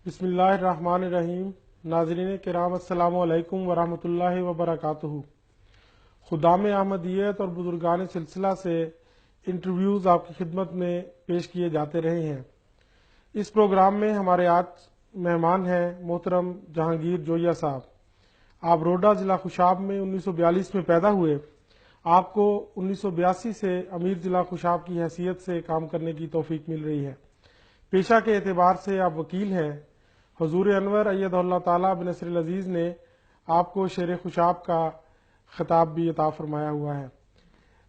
بسم اللہ الرحمن الرحیم۔ ناظرین کرام السلام علیکم ورحمۃ اللہ وبرکاتہ۔ خدام احمدیت اور بزرگان سلسلہ سے انٹرویوز آپ کی خدمت میں پیش کیے جاتے رہے ہیں۔ اس پروگرام میں ہمارے آج مہمان ہیں محترم جہانگیر جوئیہ صاحب۔ آپ روڈا ضلع خوشاب میں 1942 میں پیدا ہوئے۔ آپ کو 1982 سے امیر ضلع خوشاب کی حیثیت سے کام کرنے کی توفیق مل رہی ہے۔ پیشہ کے اعتبار سے آپ وکیل ہیں۔ حضور انور ایدہ اللہ تعالیٰ بنصر العزیز نے آپ کو شیر خوشاب کا خطاب بھی عطا فرمایا ہوا ہے۔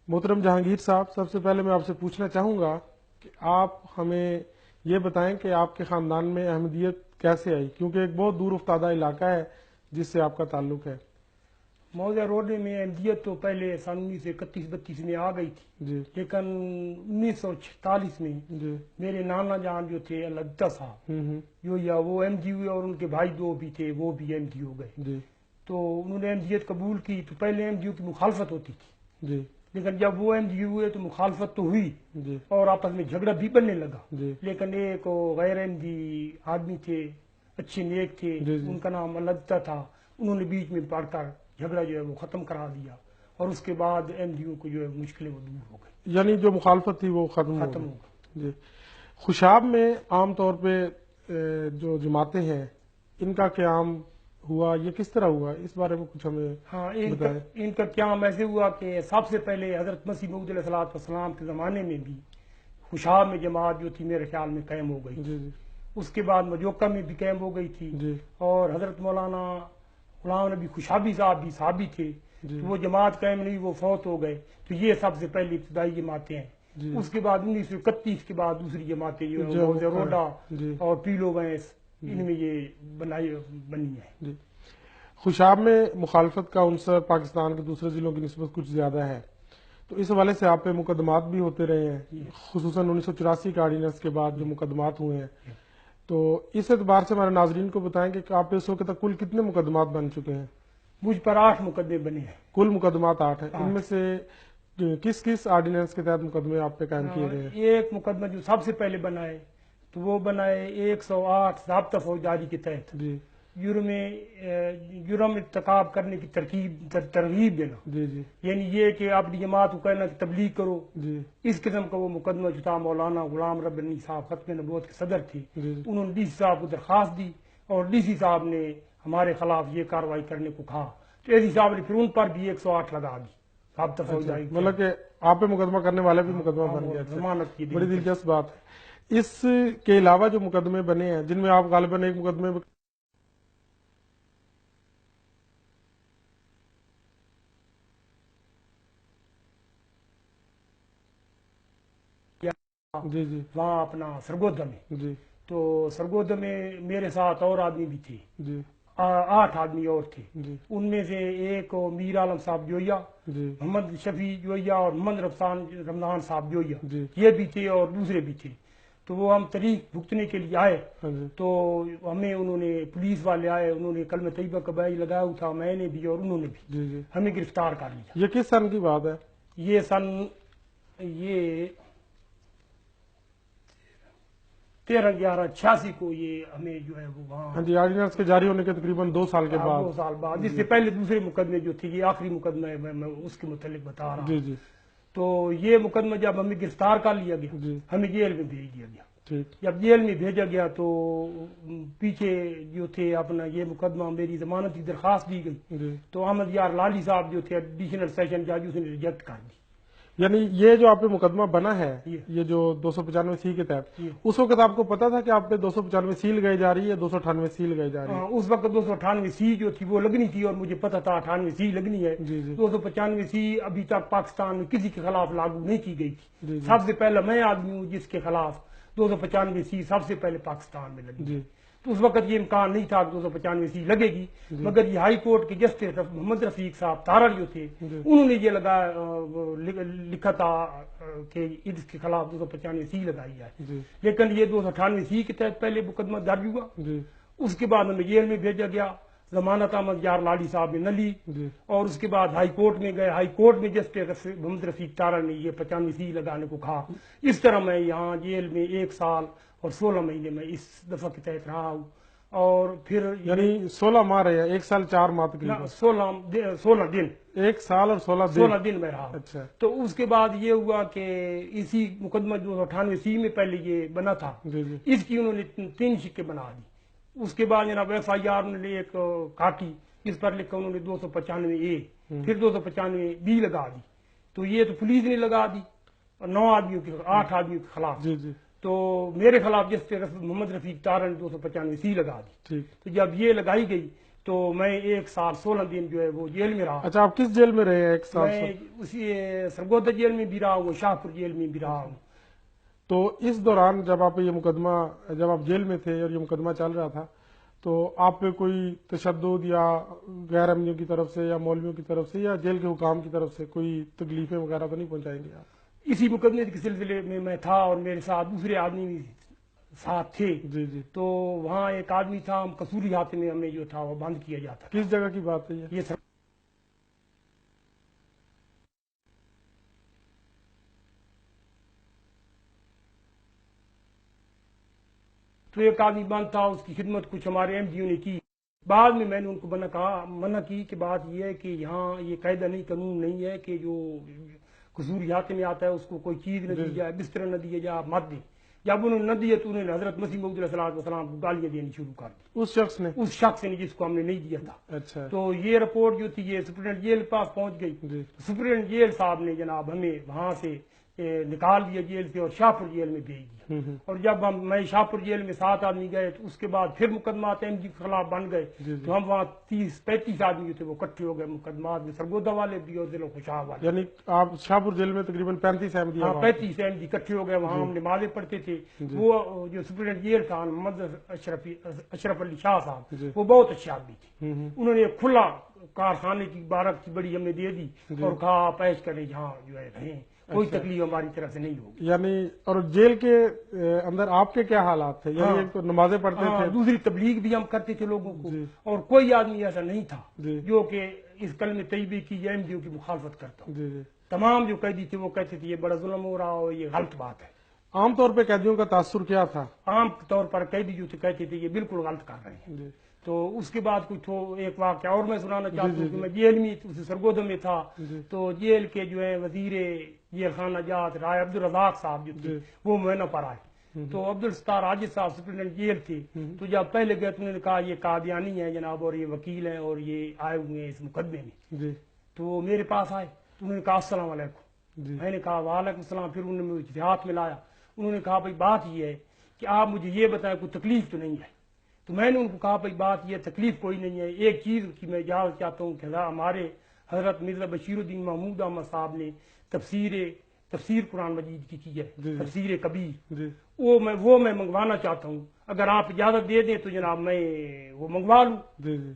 محترم جہانگیر صاحب، سب سے پہلے میں آپ سے پوچھنا چاہوں گا کہ آپ ہمیں یہ بتائیں کہ آپ کے خاندان میں احمدیت کیسے آئی، کیونکہ ایک بہت دور افتادہ علاقہ ہے جس سے آپ کا تعلق ہے۔ موضع روڈے میں احمدیت تو پہلے سن 1931-32 میں آ گئی تھی، جی لیکن 1946 میں جی میرے نانا جان جو تھے اللہ صاحب جو یا وہ احمدی ہوئے، اور ان کے بھائی دو بھی تھے وہ بھی احمدی ہو گئے۔ جی تو انہوں نے احمدیت قبول کی تو پہلے احمدیوں کی مخالفت ہوتی تھی، جی لیکن جب وہ احمدی ہوئے تو مخالفت تو ہوئی جی اور آپس میں جھگڑا بھی بننے لگا۔ جی لیکن ایک غیر احمدی آدمی تھے، اچھے نیک تھے، جی جی ان کا نام اللہ تھا، انہوں نے بیچ میں پڑھ کر جھگڑا جو ہے وہ ختم کرا دیا، اور اس کے بعد احمدیوں کو جو ہے مشکلیں وہ دور ہو گئی، یعنی جو مخالفت تھی وہ ختم ہو ختم گئی۔ ہو گئی۔ جی، خوشاب میں عام طور پہ جو جماعتیں ہیں ان کا قیام ہوا، یہ کس طرح ہوا، اس بارے میں کچھ ہمیں ہاں، بتائیں۔ ان کا قیام ایسے ہوا کہ سب سے پہلے حضرت مسیح موعود علیہ الصلوۃ والسلام کے زمانے میں بھی خوشاب میں جماعت جو تھی میرے خیال میں قائم ہو گئی، جی جی اس کے بعد مجوکہ میں بھی قائم ہو گئی تھی، جی اور حضرت مولانا غلام نبی خوشابی صاحب بھی صحابی تھے، جی تو وہ جماعت قائم نہیں، وہ فوت ہو گئے، تو یہ سب سے پہلی ابتدائی جماعتیں ہیں۔ جی اس کے بعد 1931 کے بعد دوسری جماعتیں جو جو موضع روڈا جی اور پیلو وینس، ان میں یہ بنی ہے۔ جی، خوشاب میں مخالفت کا عنصر پاکستان کے دوسرے ضلعوں کی نسبت کچھ زیادہ ہے، تو اس حوالے سے آپ پہ مقدمات بھی ہوتے رہے ہیں، خصوصاً 1984 کے آرڈیننس کے بعد جو مقدمات ہوئے ہیں، تو اس اعتبار سے ہمارے ناظرین کو بتائیں کہ آپ پہ اس وقت تک کل کتنے مقدمات بن چکے ہیں؟ مجھ پر 8 مقدمے بنے ہیں۔ کل مقدمات 8 ہیں، ان میں سے کس کس آرڈیننس کے تحت مقدمے آپ پہ قائم کیے گئے ہیں؟ ایک مقدمہ جو سب سے پہلے بنا ہے تو وہ بنا ہے 108 ضابطہ فوجداری کے تحت، جی جرم ارتکاب کرنے کی ترغیب دینا، جی جی یعنی یہ کہ اپنی جماعت کو کہنا کہ تبلیغ کرو، جی اس قسم کا وہ مقدمہ جو تھا۔ مولانا غلام ربانی صاحب ختم نبوت کے صدر تھے، جی انہوں نے ڈی سی صاحب کو درخواست دی، اور ڈی سی صاحب نے ہمارے خلاف یہ کارروائی کرنے کو کہا، تو اے سی صاحب نے پھر ان پر بھی 108 لگا دی ضابطہ فوجداری، مطلب کہ آپ پہ مقدمہ کرنے والے بھی مقدمہ بن گیا۔ ضمانت کی بڑی دلچسپ بات ہے۔ اس کے علاوہ جو مقدمے بنے ہیں جن میں آپ غالباً ایک مقدمے جی جی وہاں اپنا سرگودا میں، جی تو سرگودا میں میرے ساتھ اور آدمی بھی تھے، جی 8 آدمی اور تھے، جی ان میں سے ایک میر عالم صاحب جوئیہ، جی محمد شفیع جوئیہ اور محمد رمضان صاحب جوئیہ، جی یہ بھی تھے اور دوسرے بھی تھے۔ تو وہ ہم تاریخ بھگتنے کے لیے آئے، ہاں جی تو ہمیں انہوں نے پولیس والے آئے، انہوں نے کلمہ طیبہ کا بیج لگایا ہوا تھا، میں نے بھی اور انہوں نے بھی، جی جی ہمیں گرفتار کر لیا۔ یہ کس سن کی بات ہے؟ یہ سن 13/11/86 کو یہ ہمیں جو ہے وہ وہاں، ہاں جی، آرڈیننس کے جاری ہونے کے تقریباً 2 سال کے بعد۔ 2 سال بعد، اس سے پہلے دوسرے مقدمے جو تھے، یہ آخری مقدمہ ہے، میں اس کے متعلق بتا رہا جی ہوں۔ جی تو یہ مقدمہ جب ہمیں گرفتار کر لیا گیا، جی ہمیں جیل میں بھیج دیا گیا۔ ٹھیک جب جیل میں بھیجا گیا تو پیچھے جو تھے اپنا یہ مقدمہ، میری ضمانت کی درخواست دی گئی، جی، تو احمد یار لالی صاحب جو تھے ایڈیشنل سیشن جج، اس نے ریجیکٹ کر دی۔ یعنی یہ جو آپ پہ مقدمہ بنا ہے، جی یہ جو 295 C کے تحت، جی۔ اس وقت آپ کو پتا تھا کہ آپ پہ 295 C لگائی جا رہی ہے، 298 C لگائی جا رہی ہے؟ اس وقت 298C جو تھی وہ لگنی تھی، اور مجھے پتا تھا 98C لگنی ہے۔ جی جی 295C ابھی تک پاکستان میں کسی کے خلاف لاگو نہیں کی گئی تھی، جی جی سب سے پہلے میں آدمی ہوں جس کے خلاف 295C سب سے پہلے پاکستان میں لگی۔ جی تو اس وقت یہ امکان نہیں تھا کہ 295C لگے گی، مگر یہ ہائی کورٹ کے جسٹس محمد رفیق صاحب تارڑ جو تھے، جی انہوں نے یہ لکھا تھا کہ اس کے خلاف 295C لگائی ہے، جی لیکن یہ 298C کے تحت پہلے مقدمہ درج ہوا، جی اس کے بعد ہمیں جیل میں بھیجا گیا، ضمانت احمد یار لالی صاحب نے نہ لی، جی اور اس کے بعد ہائی کورٹ میں گئے، ہائی کورٹ میں جسٹس محمد رفیق تارڑ نے یہ 95C لگانے کو کہا۔ اس طرح میں یہاں جیل میں 1 سال اور 16 مہینے میں اس دفعہ کے تحت رہا ہوں۔ اور پھر یعنی 16 ماہ رہے، 1 سال 4 ماہ تقریباً، 16 دن 1 سال اور 16 16 دن میں رہا. اچھا تو اس کے بعد یہ ہوا کہ اسی مقدمہ 298 میں پہلے یہ بنا تھا، جی جی اس کی انہوں نے 3 سکے بنا دی. اس کے بعد جناب FIR انہوں نے ایک کاٹی، اس پر لکھا انہوں نے 295A، پھر 295B لگا دی. تو یہ تو پولیس نے لگا دی، اور 9 آدمیوں کے 8 آدمیوں کے خلاف. جی جی تو میرے خلاف جس پہ محمد رفیق تارا نے 295C لگا دی. ٹھیک. تو جب یہ لگائی گئی تو میں 1 سال 16 دن جو ہے وہ جیل میں رہا. اچھا آپ کس جیل میں رہے ہیں 1 سال؟ میں اسی سرگودا جیل میں بھی رہا ہوں، شاہ پور جیل میں بھی رہا ہوں. تو اس دوران جب آپ یہ مقدمہ، جب آپ جیل میں تھے اور یہ مقدمہ چل رہا تھا، تو آپ پہ کوئی تشدد یا غیر امنیوں کی طرف سے یا مولویوں کی طرف سے یا جیل کے حکام کی طرف سے کوئی تکلیفیں وغیرہ تو نہیں پہنچائیں گے آپ؟ اسی مقدمے کے سلسلے میں تھا اور میرے ساتھ دوسرے آدمی بھی ساتھ تھے. جی جی. تو وہاں ایک آدمی تھا، ہم قصوری ہاتھ میں ہمیں جو تھا وہ بند کیا جاتا. کس جگہ کی بات ہے یہ؟ تو ایک آدمی بند تھا، اس کی خدمت کچھ ہمارے MDO نے کی. بعد میں نے ان کو منع کی کہ بات یہ ہے کہ یہاں یہ قاعدہ نہیں، قانون نہیں ہے کہ جو قصوری ہاتھ میں آتا ہے اس کو کوئی چیز نہ دی جائے، بستر نہ دیا جائے، آپ مت دیں. جب انہوں نے نہ دیے تو انہوں نے حضرت مسیح موعود علیہ السلام کو گالیاں دینی شروع کر دی. اس شخص نے جس کو ہم نے نہیں دیا تھا. اچھا. تو یہ رپورٹ جو تھی یہ سپرنٹینڈنٹ جیل کے پاس پہنچ گئی. سپرنٹینڈنٹ جیل صاحب نے جناب ہمیں وہاں سے نکال دیا جیل سے اور شاہپور جیل میں بھیج دیا. اور جب میں شاہپور جیل میں 7 آدمی گئے تو اس کے بعد پھر مقدمات MD کے خلاف بن گئے. تو ہم وہاں 30-35 آدمی جو تھے وہ اکٹھے ہو گئے مقدمات میں، سرگودا والے بھی اور ضلع خوشحال والے. یعنی آپ شاہپور جیل میں تقریباً 35 MD؟ ہاں 35 MD اکٹھے ہو گئے. وہاں ہم نمازیں پڑھتے تھے. وہ جو سپرنٹینڈنٹ جیل تھا محمد اشرف علی شاہ صاحب، وہ بہت اچھے آدمی تھے. انہوں نے ایک کھلا کارخانے کی عبارت کی بڑی ہمیں دے دی اور کہا پیش کریں جہاں جو ہے رہیں، کوئی تکلیف ہماری طرف سے نہیں ہوگی. یعنی اور جیل کے اندر آپ کے کیا حالات تھے؟ یعنی ایک تو نمازیں پڑھتے تھے، دوسری تبلیغ بھی ہم کرتے تھے لوگوں کو. اور کوئی آدمی ایسا نہیں تھا جو کہ اس کلمہ طیبہ کی یا MDO کی مخالفت کرتا. تمام جو قیدی تھے وہ کہتے تھے یہ بڑا ظلم ہو رہا ہو، یہ غلط بات ہے. عام طور پہ قیدیوں کا تاثر کیا تھا؟ عام طور پر قیدی جو تھے کہتے تھے یہ بالکل غلط کر رہے ہیں. تو اس کے بعد کچھ ایک واقعہ اور میں سنانا چاہتا ہوں کہ میں جیل میں سرگودا میں تھا. تو جیل کے جو ہے وزیر جیل خانہ جات رائے عبدالرزاق صاحب جو تھے وہ معائنہ پر آئے. تو عبدالستار عاجز صاحب سپرنٹینڈنٹ جیل تھے. تو جب پہلے گئے تو انہوں نے کہا یہ قادیانی ہے جناب اور یہ وکیل ہیں اور یہ آئے ہوئے ہیں اس مقدمے میں. تو وہ میرے پاس آئے تو انہوں نے کہا السلام علیکم. میں نے کہا وعلیکم السلام. پھر انہوں نے مجھے ہاتھ ملایا. انہوں نے کہا بھائی بات یہ ہے کہ آپ مجھے یہ بتائیں کوئی تکلیف تو نہیں ہے. تو میں نے ان کو کہا بھائی بات یہ تکلیف کوئی نہیں ہے، ایک چیز کی میں اجازت چاہتا ہوں کہ ہمارے حضرت مرزا بشیر الدین محمود احمد صاحب نے تفسیر قرآن مجید کی ہے، تفسیر کبیر. وہ میں منگوانا چاہتا ہوں، اگر آپ اجازت دے دیں تو جناب میں وہ منگوا لوں.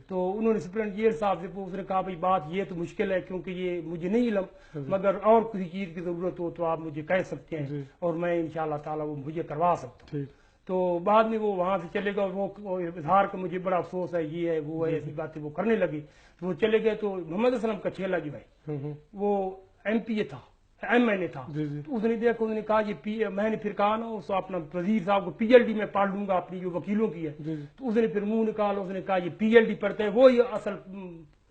تو انہوں نے سپرنٹینڈنٹ جیل صاحب سے اس نے کہا بھائی بات یہ تو مشکل ہے کیونکہ یہ مجھے نہیں علم، مگر اور کسی چیز کی ضرورت ہو تو آپ مجھے کہہ سکتے ہیں اور میں انشاءاللہ تعالی وہ مجھے کروا سکتا ہوں. تو بعد میں وہ وہاں سے چلے گئے اور وہ اظہار کا مجھے بڑا افسوس ہے، یہ ہے وہ ہے، ایسی باتیں وہ کرنے لگے. تو وہ چلے گئے تو محمد اسلم کا چیلا جو ہے وہ MPA تھا، MNA تھا. تو اس نے دیکھا، انہوں نے کہا یہ میں نے پھر کہا نا اس اپنا وزیر صاحب کو PLD میں پڑھ لوں گا اپنی جو وکیلوں کی ہے. تو اس نے پھر منہ نکالا، اس نے کہا یہ PLD پڑھتا ہے. وہی اصل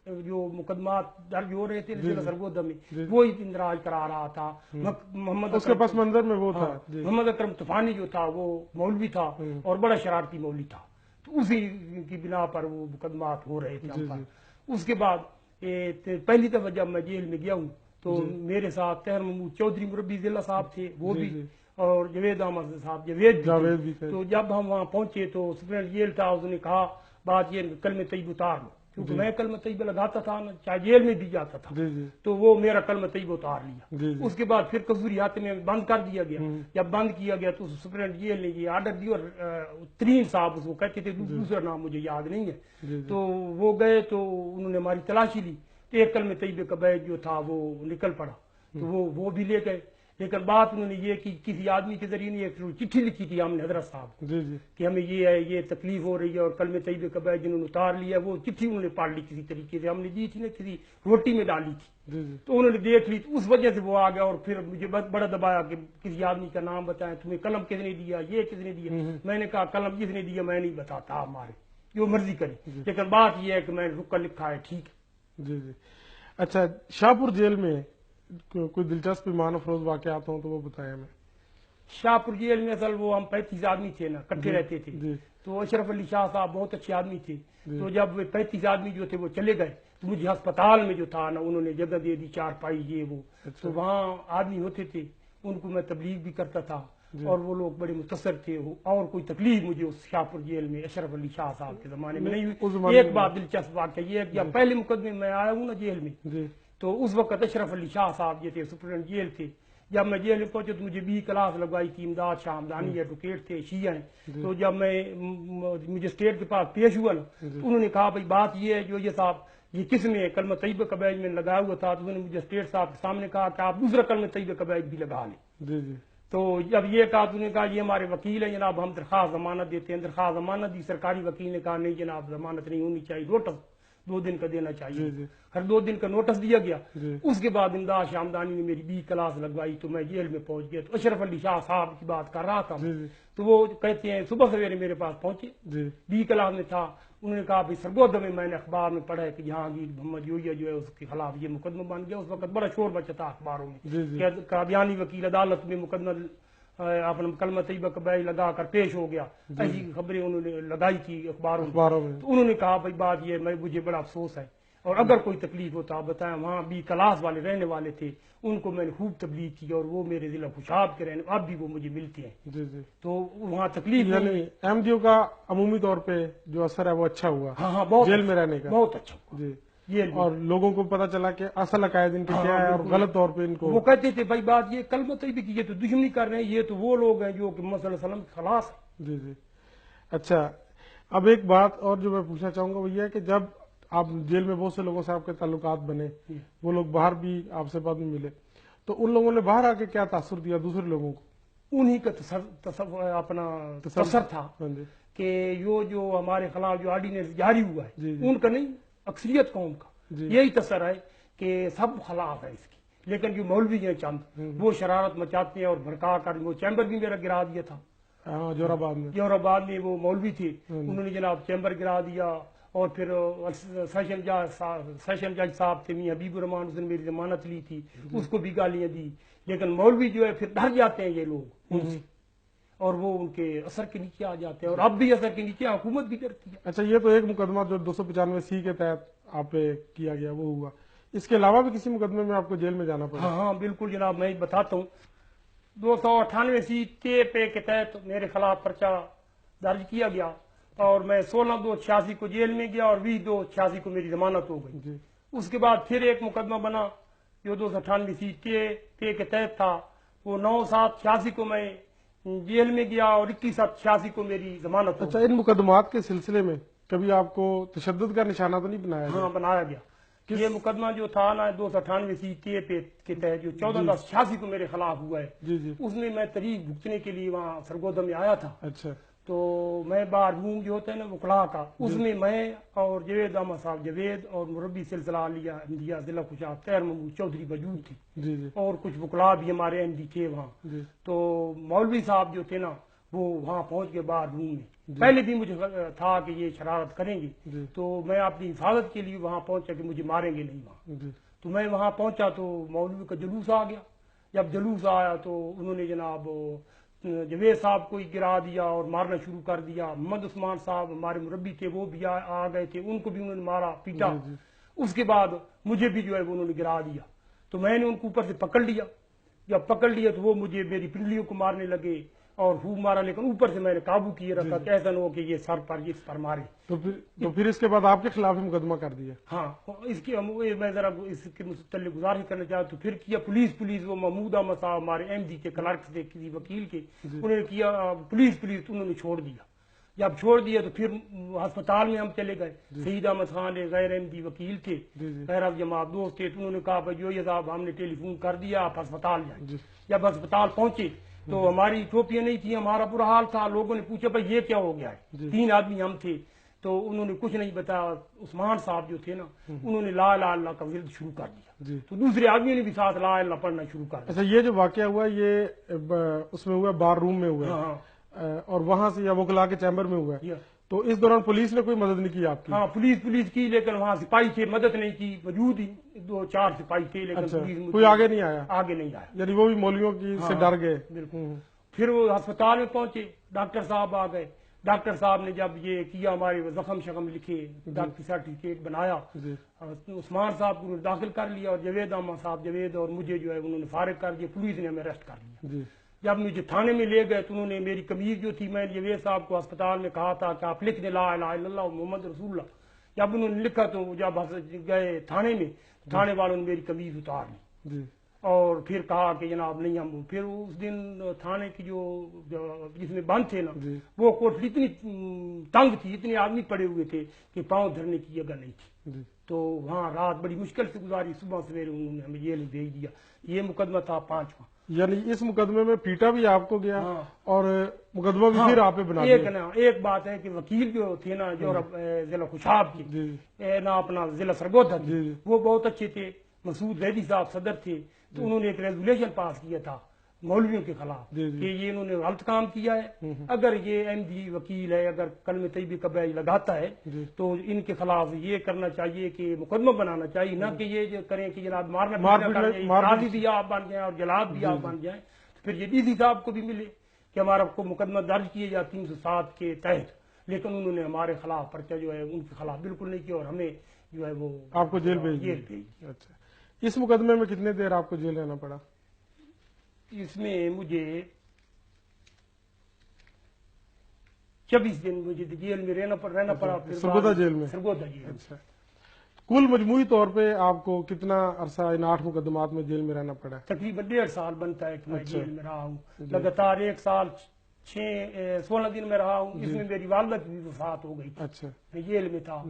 جو مقدمات درج ہو رہے تھے سرگودا میں وہی اندراج کرا رہا تھا. محمد اس کے پس منظر میں وہ تھا محمد اکرم طوفانی جو تھا وہ مولوی تھا اور بڑا شرارتی مولوی تھا. تو اسی کی بنا پر وہ مقدمات ہو رہے تھے ہم پر. اس کے بعد پہلی دفعہ جب میں جیل میں گیا ہوں تو میرے ساتھ طاہر محمود چودھری مربی ضلع صاحب تھے، وہ بھی، اور جاوید احمد صاحب جاوید بھی. تو جب ہم وہاں پہنچے تو سپرنٹینڈنٹ جیل تھا، اس نے کہا بات یہ کلمہ طیبہ اتار لو، کیونکہ میں کلمہ طیبہ لگاتا تھا نا، چاہے جیل میں بھی جاتا تھا. تو وہ میرا کلمہ طیبہ اتار لیا. اس کے بعد پھر قصوری ہاتھ میں بند کر دیا گیا. جب بند کیا گیا تو سپرنٹینڈنٹ جیل نے یہ آرڈر دیا اور ترین صاحب اس کو کہتے تھے، دوسرا نام مجھے یاد نہیں ہے. تو وہ گئے تو انہوں نے ہماری تلاشی لی. ایک کلمہ طیبہ کا بیج جو تھا وہ نکل پڑا تو وہ بھی لے گئے. لیکن بات انہوں نے یہ کہ کسی آدمی کے ذریعے نے ایک چٹھی لکھی تھی ہم نے حضرت صاحب کہ ہمیں یہ ہے، یہ تکلیف ہو رہی ہے اور کلمہ طیبہ کا بیج جنہوں نے اتار لیا. وہ چٹھی انہوں نے پڑھ لی کسی طریقے سے، ہم نے دی تھی نا کسی روٹی میں ڈالی تھی. تو انہوں نے دیکھ لی، تو اس وجہ سے وہ آ گیا اور پھر مجھے بڑا دبایا کہ کسی آدمی کا نام بتائیں، تمہیں قلم کس نے دیا، یہ کس نے دیا. میں نے کہا قلم جس نے دیا میں نہیں بتاتا ہمارے، جو مرضی کرے، لیکن بات یہ ہے کہ میں نے رک کر لکھا ہے ٹھیک ہے۔ جی جی اچھا، شاہپور جیل میں کوئی دلچسپ ایمان افروز واقعات ہوں تو وہ بتائیں ہمیں۔ شاہپور جیل میں اصل وہ ہم 35 آدمی تھے نا، کٹھے رہتے تھے، جی تو اشرف علی شاہ صاحب بہت اچھے آدمی تھے، تو جب وہ 35 آدمی جو تھے وہ چلے گئے تو مجھے ہسپتال میں جو تھا نا انہوں نے جگہ دے دی، چارپائی یہ وہ، تو وہاں آدمی ہوتے تھے ان کو میں تبلیغ بھی کرتا تھا، اور وہ لوگ بڑے متاثر تھے، اور کوئی تکلیف مجھے اس شاہپور جیل میں اشرف علی شاہ صاحب کے زمانے میں نہیں ہوئی۔ ایک بات دلچسپ واقعہ یہ ہے کہ جب پہلے مقدمے میں آیا ہوں نا جیل میں، جی تو اس وقت اشرف علی شاہ صاحب جو تھے سپرنٹینڈنٹ جیل تھے، جب میں جیل میں پہنچا تو مجھے 20 کلاس لگوائی تھی، امداد شاہ ہمدانی ایڈوکیٹ تھے، شیعہ ہیں، تو جب میں مجسٹریٹ کے پاس پیش ہوا نا، انہوں نے کہا بھائی بات یہ ہے جو یہ صاحب یہ کس میں کلمہ طیبہ کا بیج میں لگایا ہوا تھا، تو انہوں نے مجسٹریٹ صاحب کے سامنے کہا کہ آپ دوسرا کلمہ طیبہ کا بیج بھی لگا لیں۔ جی جی تو جب یہ کہا تو انہوں نے کہا یہ ہمارے وکیل ہیں جناب، ہم درخواست ضمانت دیتے ہیں، درخواست ضمانت دی، سرکاری وکیل نے کہا نہیں جناب ضمانت نہیں ہونی چاہیے، نوٹس 2 دن کا دینا چاہیے، ہر 2 دن کا نوٹس دیا گیا۔ اس کے بعد امداد شاہ ہمدانی نے میری 20 کلاس لگوائی تو میں جیل میں پہنچ گیا، تو اشرف علی شاہ صاحب کی بات کر رہا تھا تو وہ کہتے ہیں صبح سویرے میرے پاس پہنچے، 20 کلاس میں تھا، انہوں نے کہا بھائی سرگودا میں نے اخبار میں پڑھا ہے کہ جہانگیر محمد یویا جو ہے اس کے خلاف یہ مقدمہ بن گیا، اس وقت بڑا شور مچا تھا اخباروں میں کہ قادیانی وکیل عدالت میں مقدمہ اپنا کلمہ طیبہ کا بیج لگا کر پیش ہو گیا، ایسی خبریں انہوں نے لگائی تھی اخباروں میں، تو انہوں نے کہا بھائی بات یہ مجھے بڑا افسوس ہے، اور اگر کوئی تکلیف ہوتا آپ بتائیں، وہاں بھی کلاس والے رہنے والے تھے، ان کو میں نے خوب تبلیغ کی، اور وہ میرے ضلع خوشاب کے رہنے اب بھی وہ مجھے ملتے ہیں، جی جی تو وہاں تکلیف یعنی ایم ڈی او کا عمومی طور پہ جو اثر ہے وہ اچھا ہوا، ہاں بہت جیل میں رہنے کا بہت اچھا ہوا۔ جی، یہ اور لوگوں کو پتہ چلا کہ اصل عقائد ان کے کیا ہے اور غلط طور پہ ان کو وہ کہتے تھے بھائی بات یہ کلمہ طیبہ کی یہ تو دشمنی کر رہے ہیں، یہ تو وہ لوگ ہیں جو کہ محمد صلی اللہ علیہ وسلم کے خلاص ہیں۔ جی جی اچھا، اب ایک بات اور جو میں پوچھنا چاہوں گا وہ یہ ہے کہ جب آپ جیل میں بہت سے لوگوں سے آپ کے تعلقات بنے، وہ لوگ باہر بھی آپ سے بعد میں ملے، تو ان لوگوں نے باہر آ کے کیا تاثر دیا دوسرے لوگوں کو؟ انہی کا اپنا تصور تھا کہ جو ہمارے خلاف جو آرڈیننس جاری ہوا ہے ان کا نہیں، اکثریت قوم کا یہی تصور ہے کہ سب خلاف ہے اس کی، لیکن جو مولوی ہیں چند وہ شرارت مچاتے ہیں اور بھڑکا کر، وہ چیمبر بھی میرا گرا دیا تھا جوہر آباد میں، وہ مولوی تھے انہوں نے جناب چیمبر گرا دیا، اور پھر سیشن جج صاحب تھے میاں حبیب الرحمان، اس نے میری ضمانت لی تھی، اس کو بھی گالیاں دی، لیکن مولوی جو ہے پھر ڈر جاتے ہیں یہ لوگ ان سے، اور وہ ان کے اثر کے نیچے آ جاتے ہیں، اور اب بھی اثر کے نیچے حکومت بھی کرتی ہے۔ اچھا، یہ تو ایک مقدمہ جو 295C کے تحت آپ پہ کیا گیا وہ ہوا، اس کے علاوہ بھی کسی مقدمے میں آپ کو جیل میں جانا پڑا؟ ہاں بالکل جناب، میں بتاتا ہوں، 298C کے تحت میرے خلاف پرچہ درج کیا گیا، اور میں 16/2/86 کو جیل میں گیا، اور 20/2/86 کو میری ضمانت ہو گئی۔ اس کے بعد پھر ایک مقدمہ بنا جو 298C کے تحت تھا، وہ 9/7/86 کو میں جیل میں گیا، اور 21/7/86 کو میری ضمانت ہو گئی۔ اچھا، ان مقدمات کے سلسلے میں کبھی آپ کو تشدد کا نشانہ تو نہیں بنایا گیا؟ ہاں بنایا گیا، یہ مقدمہ جو تھا نا 298C کے تحت جو 14/10/86 کو میرے خلاف ہوا ہے، اس میں میں تاریخ بھگتنے کے لیے وہاں سرگودا میں آیا تھا۔ اچھا، تو میں بار روم جو ہوتا ہے نا وکلا کا، اس میں اور جوید احمد صاحب جوید اور مربی سلسلہ علیہ احمدیہ ضلع خوشاب طاہر محمود چودھری موجود تھے، اور کچھ وکلا بھی ہمارے احمدی تھے وہاں، تو مولوی صاحب جو تھے نا وہ وہاں پہنچ کے باہر روم میں، پہلے بھی مجھے تھا کہ یہ شرارت کریں گے، تو میں اپنی حفاظت کے لیے وہاں پہنچا کہ مجھے ماریں گے نہیں وہاں، تو میں وہاں پہنچا تو مولوی کا جلوس آ گیا، جب جلوس آیا تو انہوں نے جناب جوید صاحب کو ہی گرا دیا اور مارنا شروع کر دیا، محمد عثمان صاحب ہمارے مربی تھے وہ بھی آ گئے تھے، ان کو بھی انہوں نے مارا پیٹا، اس کے بعد مجھے بھی جو ہے وہ انہوں نے گرا دیا، تو میں نے ان کو اوپر سے پکڑ لیا، جب پکڑ لیا تو وہ مجھے میری پنڈلیوں کو مارنے لگے اور خوب مارا، لیکن اوپر سے میں نے قابو کیے رکھا کہ ایسا نہ ہو کہ یہ سر پر اس پر مارے۔ تو پھر اس کے بعد آپ کے خلاف ہی مقدمہ کر دیا؟ ہاں، اس کی میں ذرا اس کے متعلق گزارش کرنا چاہتا ہوں، پھر کیا پولیس وہ محمود احمد صاحب ہمارے ایم ڈی کے کلرک تھے کسی وکیل کے، انہوں نے کیا پولیس انہوں نے چھوڑ دیا، جب چھوڑ دیا تو پھر ہسپتال میں ہم چلے گئے، سعید احمد خان غیر احمدی وکیل تھے، غیر جماعت دوست تھے، تو انہوں نے کہا بھائی یہ صاحب ہم نے ٹیلی فون کر دیا آپ ہسپتال جائیں، جب ہسپتال پہنچے تو ہماری ٹوپیاں نہیں تھی، ہمارا برا حال تھا، لوگوں نے پوچھا بھائی یہ کیا ہو گیا ہے، 3 آدمی ہم تھے، تو انہوں نے کچھ نہیں بتایا، عثمان صاحب جو تھے نا انہوں نے لا الہ الا اللہ کا ورد شروع کر دیا، تو دوسرے آدمیوں نے بھی ساتھ لا الہ پڑھنا شروع کر دیا۔ اچھا، یہ جو واقعہ ہوا یہ اس میں ہوا بار روم میں ہوا، اور وہاں سے یا وکلا کے چیمبر میں ہوا، تو اس دوران پولیس نے کوئی مدد نہیں کی آپ کی؟ ہاں پولیس کی، لیکن وہاں سپاہی تھے، مدد نہیں کی، موجود ہی 2-4 سپاہی تھے، لیکن پولیس کوئی آگے نہیں آیا؟ آگے نہیں آیا، یعنی وہ بھی مولویوں کی سے ڈر گئے؟ بالکل۔ پھر وہ ہسپتال میں پہنچے، ڈاکٹر صاحب آ گئے، ڈاکٹر صاحب نے جب یہ کیا، ہمارے زخم شخم لکھے، ڈاکٹری سرٹیفکیٹ بنایا، عثمان صاحب کو داخل کر لیا، اور جاوید احمد صاحب جاوید اور مجھے جو ہے انہوں نے فارغ کر دیا، پولیس نے ہمیں اریسٹ کر لیا۔ جب مجھے تھانے میں لے گئے تو انہوں نے میری قمیض جو تھی، میں نے جاوید صاحب کو اسپتال میں کہا تھا کہ آپ لکھ دیں لا الہ الا اللہ محمد رسول اللہ، جب انہوں نے لکھا تو جب گئے تھانے میں، تھانے والوں نے میری قمیض اتار لی اور پھر کہا کہ جناب نہیں ہم، پھر اس دن تھانے کی جو جس میں بند تھے نا، وہ کوٹلی اتنی تنگ تھی، اتنے آدمی پڑے ہوئے تھے کہ پاؤں دھرنے کی جگہ نہیں تھی، تو وہاں رات بڑی مشکل سے گزاری، صبح سویرے انہوں نے ہمیں جیل بھیج دیا۔ یہ مقدمہ تھا 5واں۔ یعنی اس مقدمے میں پیٹا بھی آپ کو گیا اور مقدمہ بھی پھر آپ پہ بنا دیا؟ ایک بات ہے کہ وکیل جو تھے نا، جو ضلع خوشاب کے نا اپنا ضلع سرگودا تھے، وہ بہت اچھے تھے، مسعود زیدی صاحب صدر تھے، تو انہوں نے ایک ریزولیشن پاس کیا تھا مولویوں کے خلاف کہ یہ انہوں نے غلط کام کیا ہے، اگر یہ ایم ڈی وکیل ہے، اگر کلمہ طیبہ کا بیج لگاتا ہے تو ان کے خلاف یہ کرنا چاہیے کہ مقدمہ بنانا چاہیے، نہ کہ یہ جو کریں کہ جناب مارنا قاضی بھی آپ بن جائیں اور جلاد بھی آپ بن جائیں۔ تو پھر یہ ڈی سی صاحب کو بھی ملے کہ ہمارا کو مقدمہ درج کیے یا 307 کے تحت، لیکن انہوں نے ہمارے خلاف پرچہ جو ہے ان کے خلاف بالکل نہیں کیا اور ہمیں جو ہے وہ آپ کو جیل بھیج دیا۔ اچھا، اس مقدمے میں کتنے دیر آپ کو جیل رہنا پڑا؟ اس میں مجھے 24 دن مجھے جیل میں رہنا پڑا، سرگودا جیل میں؟ سرگودا جیل۔ اچھا، کل مجموعی طور پہ آپ کو کتنا عرصہ ان 8 مقدمات میں جیل میں رہنا پڑا؟ تقریباً 1.5 سال بنتا ہے کہ میں جیل میں رہا ہوں، لگاتار 1 سال 16 دن میں رہا ہوں۔ اس میں میری والدہ کی بھی وفات ہو گئی تھی، اچھا، میں جیل میں تھا،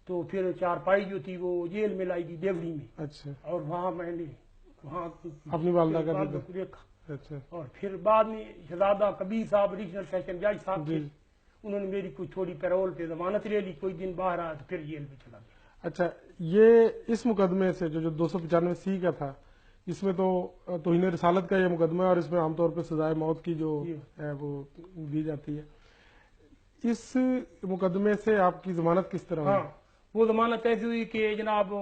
تو پھر چارپائی جو تھی وہ جیل میں لائی گئی دیوڑی میں، اچھا، اور وہاں میں نے وہاں اپنی والدہ کا دیکھا۔ اچھا، اور پھر بعد میں شہزادہ کبیر صاحب ایڈیشنل سیشن جج صاحب تھے، انہوں نے میری کچھ تھوڑی پیرول پہ ضمانت لے لی، کوئی دن باہر آیا تو پھر جیل میں چلا گیا۔ اچھا، یہ اس مقدمے سے جو 295C کا تھا، اس میں تو توہین رسالت کا یہ مقدمہ ہے اور اس میں عام طور پہ سزائے موت کی جو ہے وہ دی جاتی ہے، اس مقدمے سے آپ کی ضمانت کس طرح ہوئی؟ وہ ضمانت ایسی ہوئی کہ جناب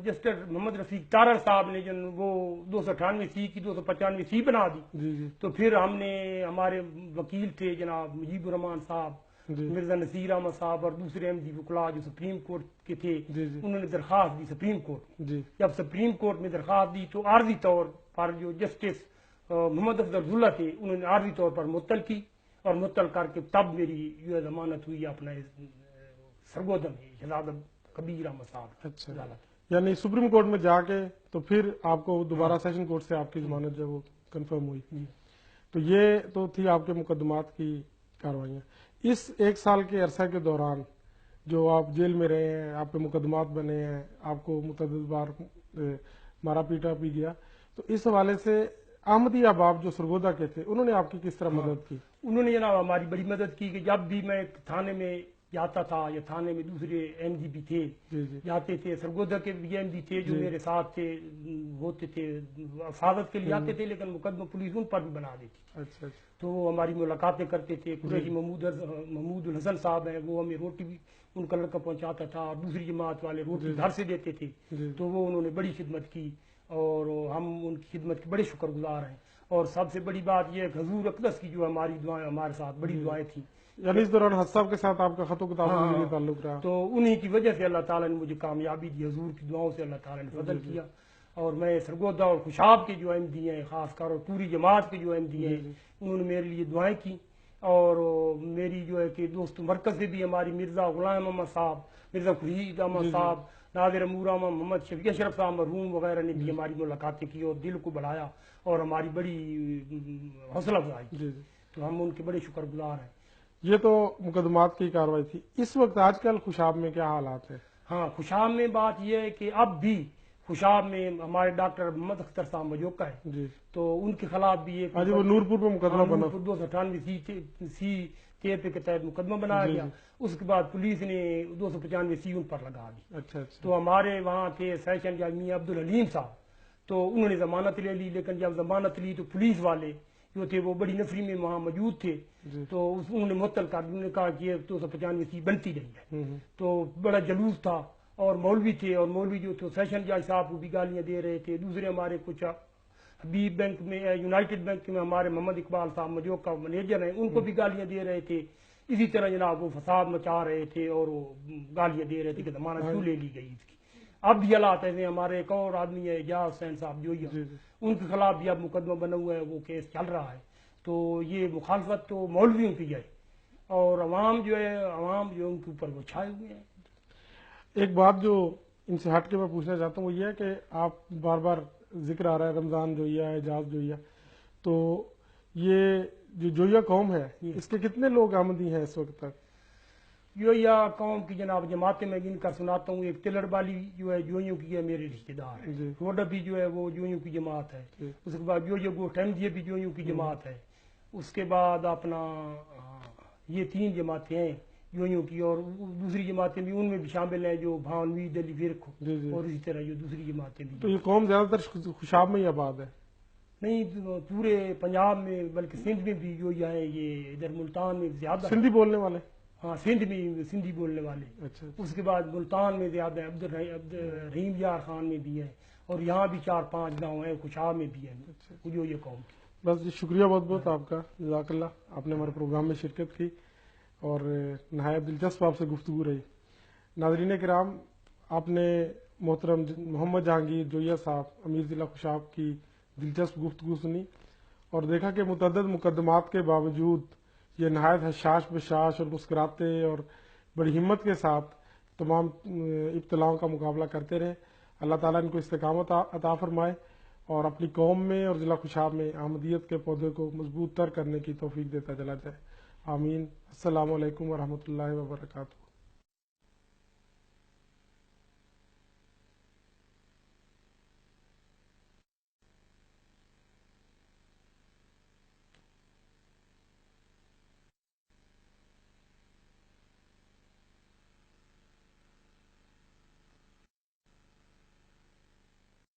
جسٹس محمد رفیق تارڑ صاحب نے وہ 298C کی 295C بنا دی، تو پھر ہم نے، ہمارے وکیل تھے جناب مجیب الرحمان صاحب، مرزا نصیر احمد صاحب اور دوسرے احمدی وکلا جو سپریم کورٹ کے تھے، انہوں نے درخواست دی سپریم کورٹ میں۔ جب سپریم کورٹ میں درخواست دی تو عارضی طور پر جو جسٹس محمد افضل عبداللہ تھے انہوں نے عارضی طور پر معطل کی، اور معطل کر کے تب میری جو ضمانت ہوئی اپنا سرگودا میں شہزادہ کبیر احمد صاحب۔ اچھا، یعنی سپریم کورٹ میں جا کے تو پھر آپ کو دوبارہ سیشن کورٹ سے آپ کی ضمانت جو وہ کنفرم ہوئی۔ تو یہ تو تھی آپ کے مقدمات کی کاروائیاں۔ اس 1 سال کے عرصہ کے دوران جو آپ جیل میں رہے ہیں، آپ پہ مقدمات بنے ہیں، آپ کو متعدد بار مارا پیٹا بھی گیا، تو اس حوالے سے احمدی احباب جو سرگودا کے تھے انہوں نے آپ کی کس طرح مدد کی؟ انہوں نے جناب ہماری بڑی مدد کی کہ جب بھی میں تھانے میں جاتا تھا یا تھانے میں دوسرے ایم ڈی بھی تھے جاتے تھے، سرگودا کے بھی ایم ڈی تھے جو میرے ساتھ تھے، ہوتے تھے حفاظت کے لیے آتے تھے، لیکن مقدمہ پولیس ان پر بھی بنا دیتی، تو وہ ہماری ملاقاتیں کرتے تھے۔ قریشی محمود الحسن صاحب ہیں، وہ ہمیں روٹی بھی ان کا لڑکا پہنچاتا تھا، اور دوسری جماعت والے روٹی گھر سے دیتے تھے، تو وہ انہوں نے بڑی خدمت کی اور ہم ان کی خدمت کے بڑے شکر گزار ہیں۔ اور سب سے بڑی بات یہ ہے کہ حضور اقدس کی جو ہماری دعائیں ہمارے ساتھ بڑی دعائیں تھیں، یعنی اس دوران حضرت صاحب کے ساتھ آپ کا خط و کتاب سے تعلق رہا، تو انہی کی وجہ سے اللہ تعالیٰ نے مجھے کامیابی دی، حضور کی دعاؤں سے اللہ تعالیٰ نے فضل کیا، اور میں سرگودا اور خوشاب کے جو ایم ڈی ہیں خاص کر، اور پوری جماعت کے جو ایم ڈی ہیں انہوں نے میرے لیے دعائیں کی، اور میری جو ہے کہ دوست مرکز سے بھی ہماری مرزا غلام احمد صاحب، مرزا خورشید احمد صاحب، ناظر امور احمد، محمد شفیع اشرف صاحب مرحوم وغیرہ نے بھی ہماری ملاقاتیں کی اور دل کو بڑھایا اور ہماری بڑی حوصلہ افزائی کی، تو ہم ان کے بڑے شکر گزار ہیں۔ یہ تو مقدمات کی کارروائی تھی۔ اس وقت آج کل خوشاب میں کیا حالات ہیں؟ خوشاب میں بات یہ ہے کہ اب بھی خوشاب میں ہمارے ڈاکٹر محمد اختر صاحب مجوکا ہے، تو ان کے خلاف بھی ایک وہ نورپور پہ مقدمہ بنا، 298C کے تحت مقدمہ بنایا گیا، اس کے بعد پولیس نے 295C ان پر لگا دی۔ تو ہمارے وہاں تھے سیشن جج میاں عبدالحلیم صاحب، تو انہوں نے ضمانت لے لی، لیکن جب ضمانت لی تو پولیس والے جو تھے وہ بڑی نفری میں وہاں موجود تھے، تو انہوں نے معطل کر، انہوں نے کہا کہ یہ 295 سیٹ بنتی نہیں ہے، تو بڑا جلوس تھا، اور مولوی تھے، اور مولوی جو تھے سیشن جج صاحب کو بھی گالیاں دے رہے تھے، دوسرے ہمارے کچھ حبیب بینک میں، یونائٹڈ بینک میں ہمارے محمد اقبال صاحب جو کا مینیجر ہیں، ان کو بھی گالیاں دے رہے تھے، اسی طرح جناب وہ فساد مچا رہے تھے اور وہ گالیاں دے رہے تھے کہ زمانت کیوں لے لی گئی اس کی۔ اب بھی حالات ایسے، ہمارے ایک اور آدمی ہے اعجاز حسین صاحب جوئیہ، ان کے خلاف بھی اب مقدمہ بنا ہوا ہے، وہ کیس چل رہا ہے۔ تو یہ مخالفت تو مولویوں کی ہے، اور عوام جو ہے ان کے اوپر وہ چھائے ہوئے ہیں۔ ایک بات جو ان سے ہٹ کے میں پوچھنا چاہتا ہوں وہ یہ ہے کہ آپ بار بار ذکر آ رہا ہے رمضان جوئیہ، اعجاز جوئیہ، تو یہ جو جوئیہ قوم ہے اس کے کتنے لوگ آمدی ہیں اس وقت تک؟ جوئیہ قوم کی جناب جماعتیں میں گن کر سناتا ہوں، ایک تلڑ بالی جو ہے جوئیوں کی ہے، میرے رشتے دار ہے، روڈا بھی جو ہے وہ جوئیوں کی جماعت ہے، اس کے بعد جوئیہ گوشت احمدیہ بھی جوئیوں کی جماعت ہے، اس کے بعد اپنا یہ 3 جماعتیں ہیں جوئیوں کی، اور دوسری جماعتیں بھی ان میں بھی شامل ہیں جو بھانوی دلی فرق، اور اسی طرح جو دوسری جماعتیں بھی۔ تو یہ قوم زیادہ تر خوشاب میں ہی آباد ہے؟ نہیں، پورے پنجاب میں، بلکہ سندھ میں بھی جو ہے، یہ ادھر ملتان میں زیادہ سندھی بولنے والے؟ ہاں، سندھ میں سندھی بولنے والے۔ اچھا۔ اس کے بعد ملتان میں زیادہ عبد الرحیم یار خان میں بھی ہے، اور یہاں بھی 4-5 گاؤں ہیں، خوشاب میں بھی ہیں جو یہ قوم کی۔ بس جی، شکریہ بہت بہت آپ کا، جزاک اللہ، آپ نے ہمارے پروگرام میں شرکت کی اور نہایت دلچسپ آپ سے گفتگو رہی۔ ناظرین کرام، آپ نے محترم محمد جہانگیر جوئیہ صاحب امیر ضلع خوشاب کی دلچسپ گفتگو سنی، اور دیکھا کہ متعدد مقدمات کے باوجود یہ نہایت حشاش بشاش اور مسکراتے اور بڑی ہمت کے ساتھ تمام ابتلاؤں کا مقابلہ کرتے رہے۔ اللہ تعالیٰ ان کو استقامت عطا فرمائے اور اپنی قوم میں اور ضلع خوشاب میں احمدیت کے پودے کو مضبوط تر کرنے کی توفیق دیتا چلا جائے۔ آمین۔ السلام علیکم ورحمۃ اللہ وبرکاتہ۔